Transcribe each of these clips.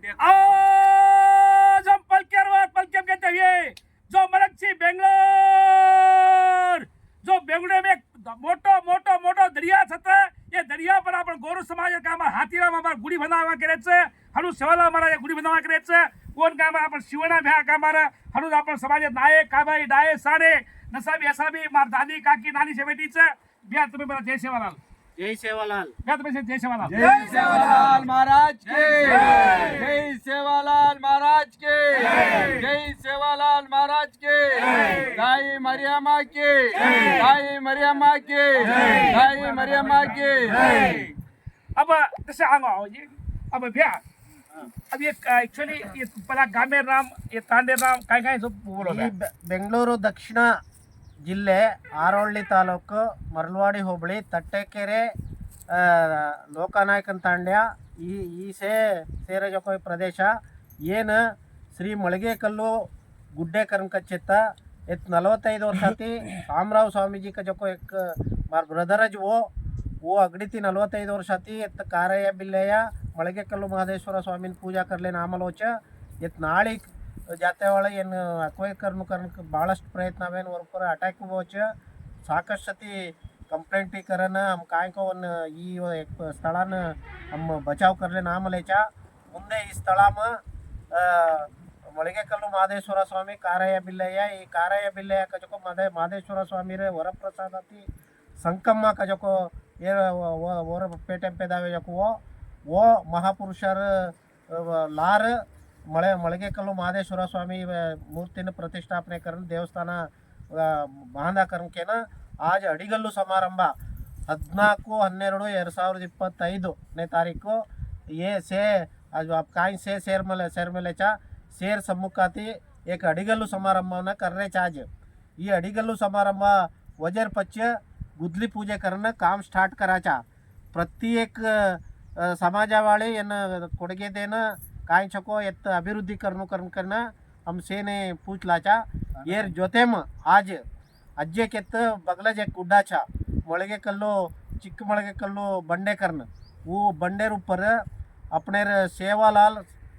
आज हम पलके कहते हुए जो मलकसी बेंगलोर जो बेंगलोर में मोटो मोटो मोटो दरिया छता ये दरिया पर आपण गौरव समाज का हाथीराम अमार गुडी बनावा करे छे हनु सेवालाल महाराज गुडी बनावा करे छे कोण काम आपण शिवना भ्या कामार हनु आपण समाज नायक काबाई डाये साडे नसाबी असाबी मार दादी काकी नानी सेवेटी छे भ्या तुम्ही मला जय सेवालाल जय सेवालाल भ्या तुम्ही जय सेवालाल जय सेवालाल महाराज के जय सेवालाल महाराज के जय सेवालाल महाराज के दाई मरियम्मा के दाई मरियम्मा के दाई मरियम्मा के अब तसे सांगा जी अब भ्या अब ये एक्चुअली ये पला गामेर नाम ये तांडेर नाम काय काय सब बोलो ಬೆಂಗಳೂರು ದಕ್ಷಿಣ ಜಿಲ್ಲೆ ಆರೋಳ್ಳಿ ತಾಲೂಕು ಮರಳವಾಡಿ ಹೋಬಳಿ ತಟ್ಟೆಕೆರೆ ಲೋಕನಾಯಕನ ತಾಂಡ್ಯ ಈ ಸೇರ ಜೊಕೊಯ್ ಪ್ರದೇಶ ಏನು ಶ್ರೀ ಮಳಿಗೆಕಲ್ಲು ಗುಡ್ಡೆ ಕರ್ಮಕಚ್ಚಿತ್ತ ಎತ್ 45 ವರ್ಷಾತಿ ಸಾಮರಾವ್ ಸ್ವಾಮೀಜಿ का जो एक मार ब्रदरज वो अगड़ीती 45 ವರ್ಷಾತಿ ಎತ್ ಕಾರಯ್ಯ ಬಿಲ್ಲೆಯ ಮಳಿಗೆಕಲ್ಲು ಮಹದೇಶ್ವರ ಸ್ವಾಮಿನ ಪೂಜಾ करले नामलोच ಎತ್ नाळी जाते वाले ಏನು ಅಕ್ವೈರ್ करने ಭಾಳಷ್ಟು ಪ್ರಯತ್ನ ಅವೇನು ವರ್ಪರ ಅಟ್ಯಾಕ್ ಹೋच ಸಾಕಷ್ಟು ಸತಿ कंप्लेंट भी करन हम काय को ಈ ಸ್ಥಳನ हम बचाव करले नामलेचा ಮುಂದೆ ಈ ಸ್ಥಳ ಮಳಿಗೆಕಲ್ಲು ಮಹದೇಶ್ವರ ಸ್ವಾಮಿ ಕಾರಯ್ಯ ಬಿಲ್ಲೆಯ ಈ ಕಾರಯ್ಯ ಬಿಲ್ಲೆಯ ಕಜको ಮಹದೇಶ್ವರ ಸ್ವಾಮಿ रे वरप्रसादाती संकम्मा कजको ये और पेटे पे दावे जको वो महापुरुषर लार मळगेकल्लु मಹದೇಶ್ವರ ಸ್ವಾಮಿ मूर्तिन प्रतिष्ठापने करण देवस्थान बांधा करण केन आज अडिगल्लु समारंभ 14/12/2025 तारीखु ये से आज आप काय शेर मेलेचा शेर सम्मुखाती एक अडिगल्लु समारंभ करने आज ये अडिगल्लु समारंभ वजर पच्च गुदली पूजे करना काम स्टार्ट कराचा प्रत्येक समाजावाळे कोडगे देना काय छको एत अभिवृद्धि करना हम सेने पूछलाचा येर जोतेम आज अज्जे केत बगलज एक गुड्डाचा मळगेकल्लु चिक्क मळगेकल्लु बंडे करना वो बंडेर ऊपर अपने सेवालाल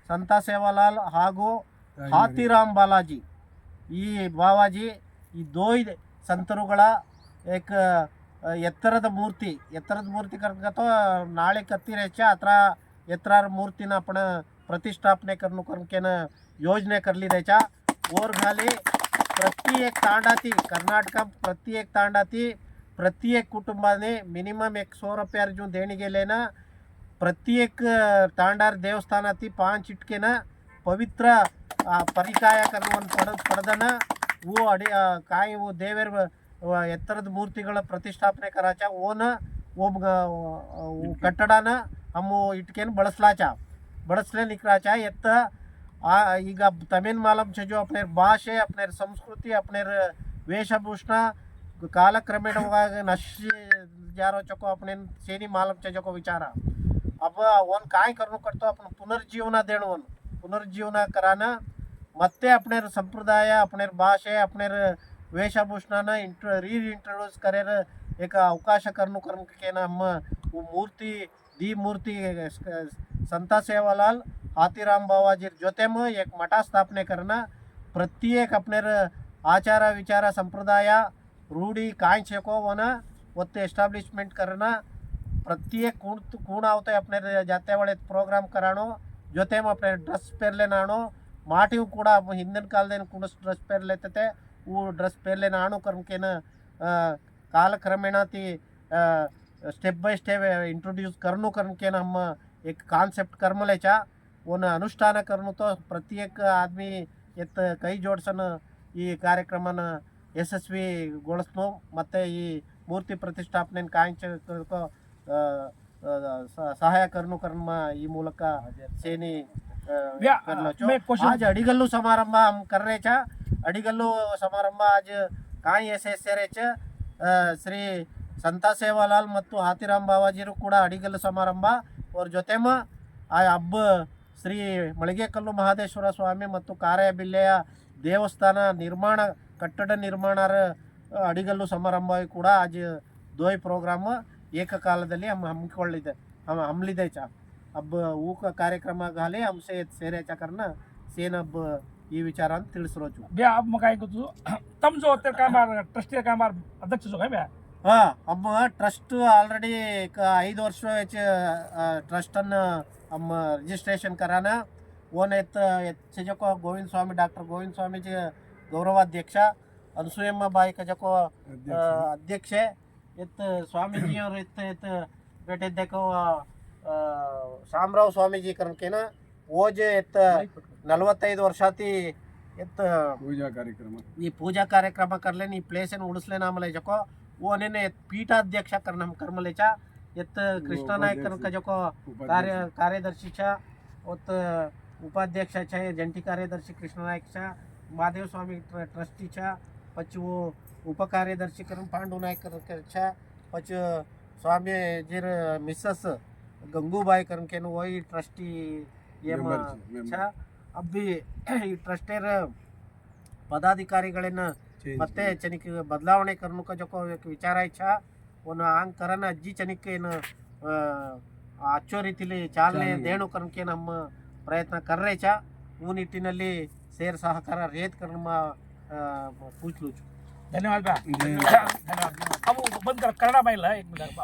संता सेवालाल ಹಾಗೂ ಹಾತಿರಾಮ್ ಬಾಲಾಜಿ ಈ ಬಾವಾಜಿ ಈ दोय संतरुಗಳ एक ಎತ್ತರದ ಮೂರ್ತಿ करतो नाळे कत्तीरेच्या अत्रा एत्रार मूर्तीनं आपण प्रतिष्ठापने करकेन योजने करली त्याच्या वर घाली प्रत्येक तांडाती कर्नाटक प्रत्येक तांडाती प्रत्येक कुटुंबाने मिनिमम 100 रुपये जो देणी गेले ना प्रत्येक तांडार देवस्थानाती 5 इटकेन पवित्र परिकाय करून पडदन वो अडी काय वो देवेर ಎತ್ತರದ ಮೂರ್ತಿಗಳ ಪ್ರತಿಷ್ಠಾಪನೆ कराचा ओन वो कट्टडान हम इटकेन बड़सले निकराचा एत्त ಈಗ तमिन मालम से जो अपने भाषे अपने संस्कृति अपने वेशभूषण कालक्रमेण नशी जारो चको अपने सेनी मालम से जो विचार अब ओन काय करू करतो अपन पुनर्जीवन देणवन पुनर्जीवन कराना ಮತ್ತೆ अपने संप्रदाय अपने भाषे अपने वेशभूषण इंट्रोड्यूस करेर एक अवकाश के हम मूर्ति दी मूर्ति संता सेवालाल हाथीराम बावाजी जोते में एक मठा स्थापने करना प्रत्येक अपने आचार विचार संप्रदाय रूढ़ी काय छेको वन वो एस्टाब्लिशमेंट करना प्रत्येक कूण आवते अपने जाते वाले प्रोग्राम कराणो जोते में अपने ड्रेस पेरले नाणो माटी कूड़ा हिंदिन काल कुण ड्रेस पेर लेते थे वो ड्रेस पहले नाणु करके न कालक्रमेण ती स्टेप बाय स्टेप इंट्रोड्यूस करनु करके न हम एक कान्सेप्ट कर्मलेचा वो अनुष्ठान करनु तो प्रत्येक आदमी एत कई जोड़सन ಈ ಕಾರ್ಯಕ್ರಮನ ಯಶಸ್ವಿಗೊಳಿಸ್ನು ಮತ್ತೆ ಈ ಮೂರ್ತಿ ಪ್ರತಿಷ್ಠಾಪನೆ ಕಾಂಚಕೋ ಸಹಾಯ करनु कर्म ಈ ಮೂಲಕ ಸೇನಿ आज अडिगल्लु समारंभ हम कर रहे छा अडिगल्लु समारंभ आज काय ऐसे श्री संता सेवालाल ಮತ್ತು ಹಾತಿರಾಮ್ ಬಾವಾಜಿರು ಕೂಡ ಅಡಿಗಲ್ಲು ಸಮಾರಂಭ और ಜೊತೆ ಹಬ್ಬ ಶ್ರೀ ಮಳಿಗೆಕಲ್ಲು ಮಹದೇಶ್ವರ ಸ್ವಾಮಿ ಮತ್ತು ಕಾರಯ್ಯ ಬಿಲ್ಲೆಯ ದೇವಸ್ಥಾನ ನಿರ್ಮಾಣ ಕಟ್ಟಡ ನಿರ್ಮಾಣರ ಅಡಿಗಲ್ಲು ಸಮಾರಂಭ ಕೂಡ आज दोय प्रोग्राम ಏಕಕಾಲದಲ್ಲಿ ಹಮ್ಮಿಕೊಳ್ಳಿದೆ ಹಮ್ಮಿದೆ ಚಾ अब वो का कार्यक्रम घाले हमसे सेरेचा करना सेन अब ಈ ವಿಚಾರ ಅಂತ ತಿಳಿಸಿರೋಚು ब्या अब मग काय करतो तम जो होते कामार ट्रस्टी कामार अध्यक्ष जो काय ब्या हा अब ट्रस्ट ऑलरेडी 5 वर्ष ट्रस्ट अन्न हम रजिस्ट्रेशन कराना वन येत जको गोविंद स्वामी डॉक्टर गोविंद स्वामी जी गौरवाध्यक्ष अनसुयम्मा बाई का जको अध्यक्ष येत स्वामी जी और येत बेटे देखो शामराव स्वामी जी करण के ना वो जे येत 45 वर्षाती येत पूजा कार्यक्रम ಈ ಪೂಜಾ ಕಾರ್ಯಕ್ರಮ करले नी प्लेस ಏನು ಉಳಿಸ್ಲೆ नामले जको वो नेने पीठाध्यक्ष करना कर्मलेचा येत कृष्णा नायक करण का जको कार्यदर्शीचा ओत उपाध्यक्षाच्या जंटी कार्यदर्शी कृष्णा नायकचा महादेव स्वामी ट्रस्टीचा પછી वो उपकार्यदर्शी करण पांडू नायक करच्या પછી स्वामी जीर मिसेस गंगूबाई करण के वही ट्रस्टी ये चा अब भी ಈ ಟ್ರಸ್ಟೇರ ಪದಾಧಿಕಾರಿಗಳನ್ನ ಮತ್ತೆ ಚನಿಕೆ ಬದಲಾವಣೆ ಕರ್ನುಕ ಜೊಕೋ ವಿಚಾರ ಇಚ್ಛಾ ಒಂದು ಆಂಗ್ ಕರನ ಅಜ್ಜಿ ಚನಿಕೆ ಏನು ಅಚ್ಚೋ ರೀತಿಲಿ ಚಾಲನೆ ದೇಣು ಕರ್ನಕ್ಕೆ ನಮ್ಮ ಪ್ರಯತ್ನ ಕರ್ರೇಚ ಈ ನಿಟ್ಟಿನಲ್ಲಿ ಸೇರ್ ಸಹಕಾರ ರೇತ್ ಕರ್ಮ पूछलूच धन्यवाद ब्या धन्यवाद अब बंद कर करा महिला एक मिनिट